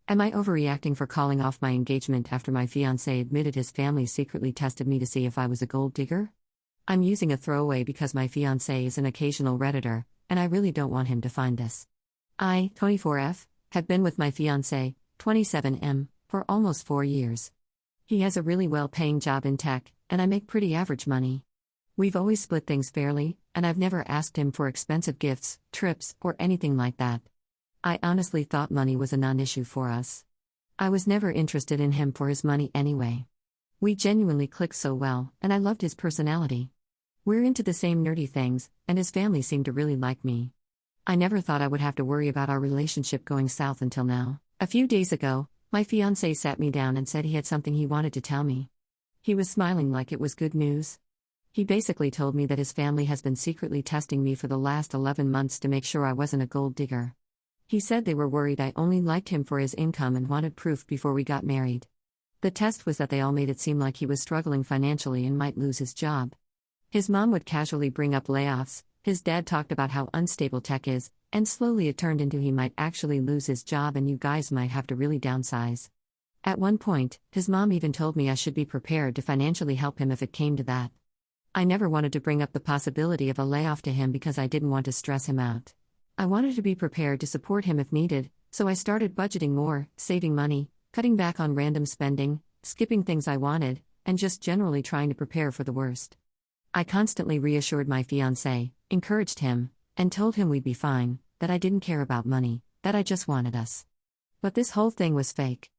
Am I overreacting for calling off my engagement after my fiancé admitted his family secretly tested me to see if I was a gold digger? I'm using a throwaway because my fiancé is an occasional Redditor, and I really don't want him to find this. I, 24F, have been with my fiancé, 27M, for almost 4 years. He has a really well-paying job in tech, and I make pretty average money. We've always split things fairly, and I've never asked him for expensive gifts, trips, or anything like that. I honestly thought money was a non-issue for us. I was never interested in him for his money anyway. We genuinely clicked so well, and I loved his personality. We're into the same nerdy things, and his family seemed to really like me. I never thought I would have to worry about our relationship going south until now. A few days ago, my fiancé sat me down and said he had something he wanted to tell me. He was smiling like it was good news. He basically told me that his family has been secretly testing me for the last 11 months to make sure I wasn't a gold digger. He said they were worried I only liked him for his income and wanted proof before we got married. The test was that they all made it seem like he was struggling financially and might lose his job. His mom would casually bring up layoffs, his dad talked about how unstable tech is, and slowly it turned into he might actually lose his job and you guys might have to really downsize. At one point, his mom even told me I should be prepared to financially help him if it came to that. I never wanted to bring up the possibility of a layoff to him because I didn't want to stress him out. I wanted to be prepared to support him if needed, so I started budgeting more, saving money, cutting back on random spending, skipping things I wanted, and just generally trying to prepare for the worst. I constantly reassured my fiancé, encouraged him, and told him we'd be fine, that I didn't care about money, that I just wanted us. But this whole thing was fake.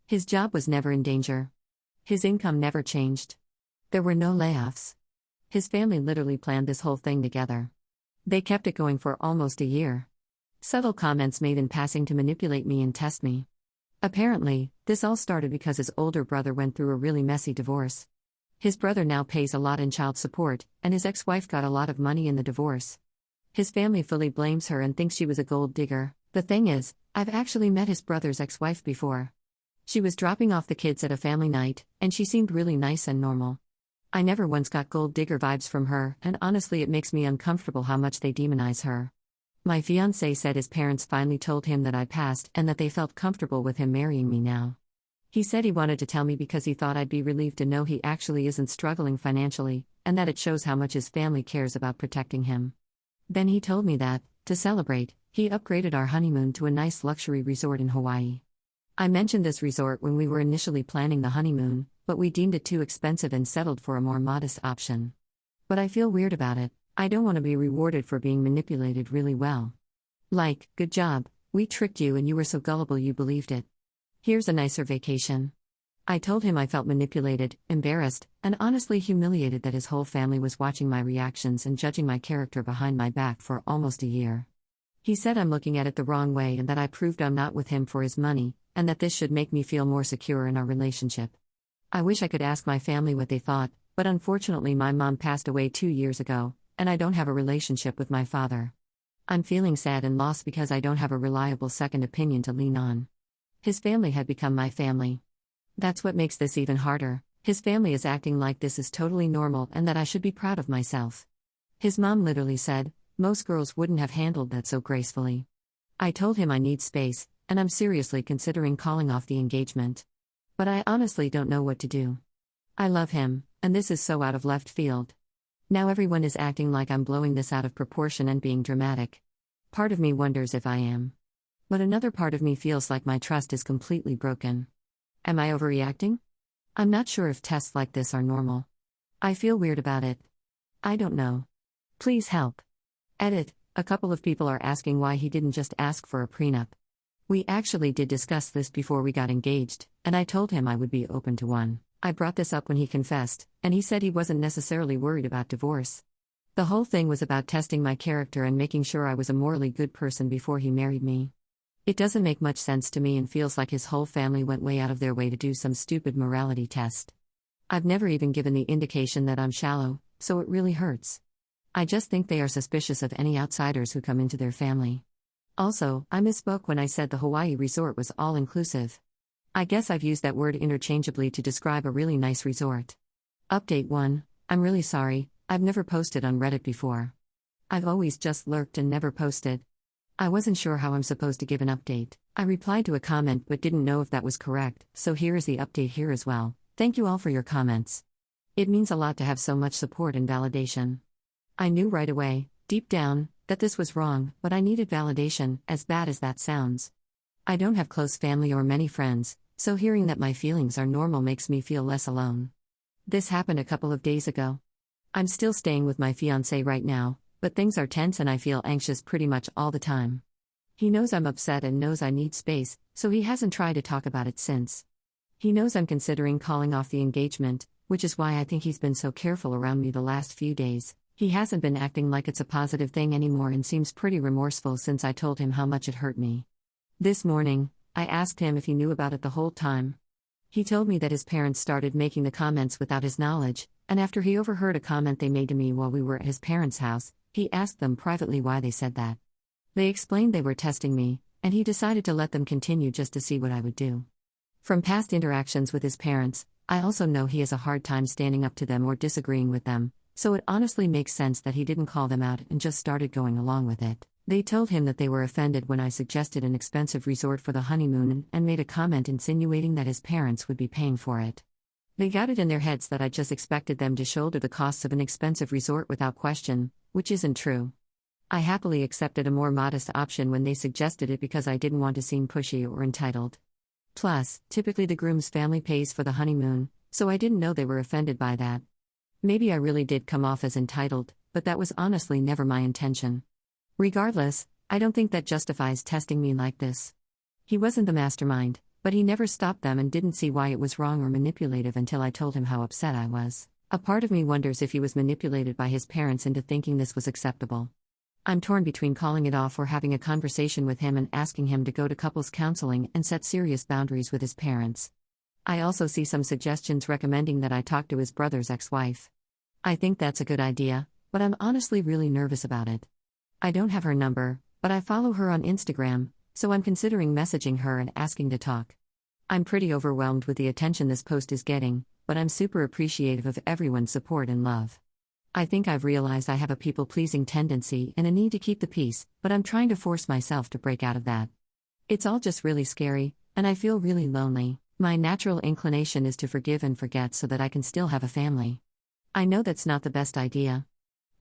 His job was never in danger. His income never changed. There were no layoffs. His family literally planned this whole thing together. They kept it going for almost a year. Subtle comments made in passing to manipulate me and test me. Apparently, this all started because his older brother went through a really messy divorce. His brother now pays a lot in child support, and his ex-wife got a lot of money in the divorce. His family fully blames her and thinks she was a gold digger. The thing is, I've actually met his brother's ex-wife before. She was dropping off the kids at a family night, and she seemed really nice and normal. I never once got gold digger vibes from her, and honestly it makes me uncomfortable how much they demonize her. My fiancé said his parents finally told him that I passed and that they felt comfortable with him marrying me now. He said he wanted to tell me because he thought I'd be relieved to know he actually isn't struggling financially, and that it shows how much his family cares about protecting him. Then he told me that, to celebrate, he upgraded our honeymoon to a nice luxury resort in Hawaii. I mentioned this resort when we were initially planning the honeymoon, but we deemed it too expensive and settled for a more modest option. But I feel weird about it. I don't want to be rewarded for being manipulated really well. Like, good job, we tricked you and you were so gullible you believed it. Here's a nicer vacation. I told him I felt manipulated, embarrassed, and honestly humiliated that his whole family was watching my reactions and judging my character behind my back for almost a year. He said I'm looking at it the wrong way and that I proved I'm not with him for his money, and that this should make me feel more secure in our relationship. I wish I could ask my family what they thought, but unfortunately my mom passed away 2 years ago, and I don't have a relationship with my father. I'm feeling sad and lost because I don't have a reliable second opinion to lean on. His family had become my family. That's what makes this even harder. His family is acting like this is totally normal and that I should be proud of myself. His mom literally said, most girls wouldn't have handled that so gracefully. I told him I need space, and I'm seriously considering calling off the engagement. But I honestly don't know what to do. I love him, and this is so out of left field. Now everyone is acting like I'm blowing this out of proportion and being dramatic. Part of me wonders if I am. But another part of me feels like my trust is completely broken. Am I overreacting? I'm not sure if tests like this are normal. I feel weird about it. I don't know. Please help. Edit, a couple of people are asking why he didn't just ask for a prenup. We actually did discuss this before we got engaged, and I told him I would be open to one. I brought this up when he confessed, and he said he wasn't necessarily worried about divorce. The whole thing was about testing my character and making sure I was a morally good person before he married me. It doesn't make much sense to me and feels like his whole family went way out of their way to do some stupid morality test. I've never even given the indication that I'm shallow, so it really hurts. I just think they are suspicious of any outsiders who come into their family. Also, I misspoke when I said the Hawaii resort was all-inclusive. I guess I've used that word interchangeably to describe a really nice resort. Update 1, I'm really sorry, I've never posted on Reddit before. I've always just lurked and never posted. I wasn't sure how I'm supposed to give an update. I replied to a comment but didn't know if that was correct, so here is the update here as well. Thank you all for your comments. It means a lot to have so much support and validation. I knew right away, deep down, that this was wrong, but I needed validation, as bad as that sounds. I don't have close family or many friends, so hearing that my feelings are normal makes me feel less alone. This happened a couple of days ago. I'm still staying with my fiancé right now, but things are tense and I feel anxious pretty much all the time. He knows I'm upset and knows I need space, so he hasn't tried to talk about it since. He knows I'm considering calling off the engagement, which is why I think he's been so careful around me the last few days. He hasn't been acting like it's a positive thing anymore and seems pretty remorseful since I told him how much it hurt me. This morning, I asked him if he knew about it the whole time. He told me that his parents started making the comments without his knowledge, and after he overheard a comment they made to me while we were at his parents' house, he asked them privately why they said that. They explained they were testing me, and he decided to let them continue just to see what I would do. From past interactions with his parents, I also know he has a hard time standing up to them or disagreeing with them, so it honestly makes sense that he didn't call them out and just started going along with it. They told him that they were offended when I suggested an expensive resort for the honeymoon and made a comment insinuating that his parents would be paying for it. They got it in their heads that I just expected them to shoulder the costs of an expensive resort without question, which isn't true. I happily accepted a more modest option when they suggested it because I didn't want to seem pushy or entitled. Plus, typically the groom's family pays for the honeymoon, so I didn't know they were offended by that. Maybe I really did come off as entitled, but that was honestly never my intention. Regardless, I don't think that justifies testing me like this. He wasn't the mastermind, but he never stopped them and didn't see why it was wrong or manipulative until I told him how upset I was. A part of me wonders if he was manipulated by his parents into thinking this was acceptable. I'm torn between calling it off or having a conversation with him and asking him to go to couples counseling and set serious boundaries with his parents. I also see some suggestions recommending that I talk to his brother's ex-wife. I think that's a good idea, but I'm honestly really nervous about it. I don't have her number, but I follow her on Instagram, so I'm considering messaging her and asking to talk. I'm pretty overwhelmed with the attention this post is getting, but I'm super appreciative of everyone's support and love. I think I've realized I have a people-pleasing tendency and a need to keep the peace, but I'm trying to force myself to break out of that. It's all just really scary, and I feel really lonely. My natural inclination is to forgive and forget so that I can still have a family. I know that's not the best idea.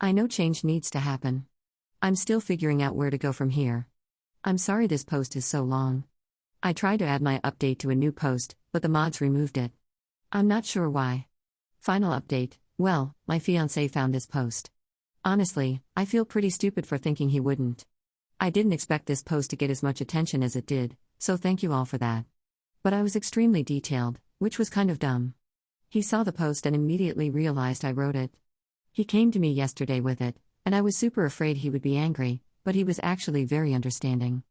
I know change needs to happen. I'm still figuring out where to go from here. I'm sorry this post is so long. I tried to add my update to a new post, but the mods removed it. I'm not sure why. Final update. Well, my fiancé found this post. Honestly, I feel pretty stupid for thinking he wouldn't. I didn't expect this post to get as much attention as it did, so thank you all for that. But I was extremely detailed, which was kind of dumb. He saw the post and immediately realized I wrote it. He came to me yesterday with it, and I was super afraid he would be angry, but he was actually very understanding.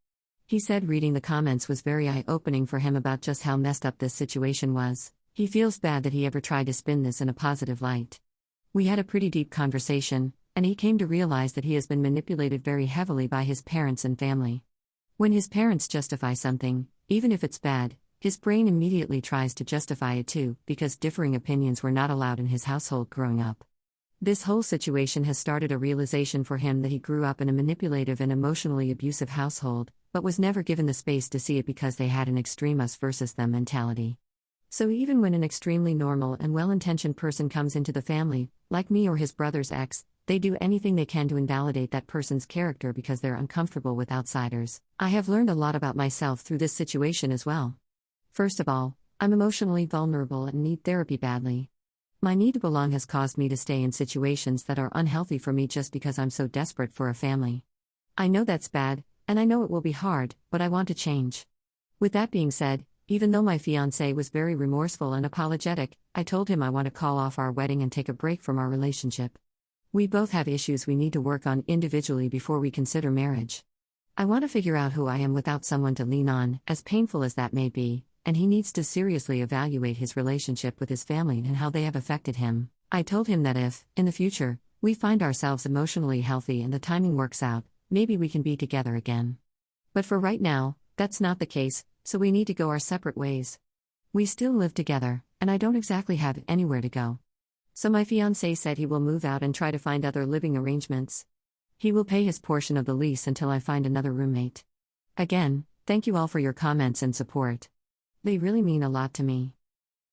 He said reading the comments was very eye-opening for him about just how messed up this situation was. He feels bad that he ever tried to spin this in a positive light. We had a pretty deep conversation, and he came to realize that he has been manipulated very heavily by his parents and family. When his parents justify something, even if it's bad, his brain immediately tries to justify it too, because differing opinions were not allowed in his household growing up. This whole situation has started a realization for him that he grew up in a manipulative and emotionally abusive household, but was never given the space to see it because they had an extreme us versus them mentality. So even when an extremely normal and well-intentioned person comes into the family, like me or his brother's ex, they do anything they can to invalidate that person's character because they're uncomfortable with outsiders. I have learned a lot about myself through this situation as well. First of all, I'm emotionally vulnerable and need therapy badly. My need to belong has caused me to stay in situations that are unhealthy for me just because I'm so desperate for a family. I know that's bad, and I know it will be hard, but I want to change. With that being said, even though my fiancé was very remorseful and apologetic, I told him I want to call off our wedding and take a break from our relationship. We both have issues we need to work on individually before we consider marriage. I want to figure out who I am without someone to lean on, as painful as that may be, and he needs to seriously evaluate his relationship with his family and how they have affected him. I told him that if, in the future, we find ourselves emotionally healthy and the timing works out, maybe we can be together again. But for right now, that's not the case, so we need to go our separate ways. We still live together, and I don't exactly have anywhere to go. So my fiancé said he will move out and try to find other living arrangements. He will pay his portion of the lease until I find another roommate. Again, Thank you all for your comments and support. They really mean a lot to me.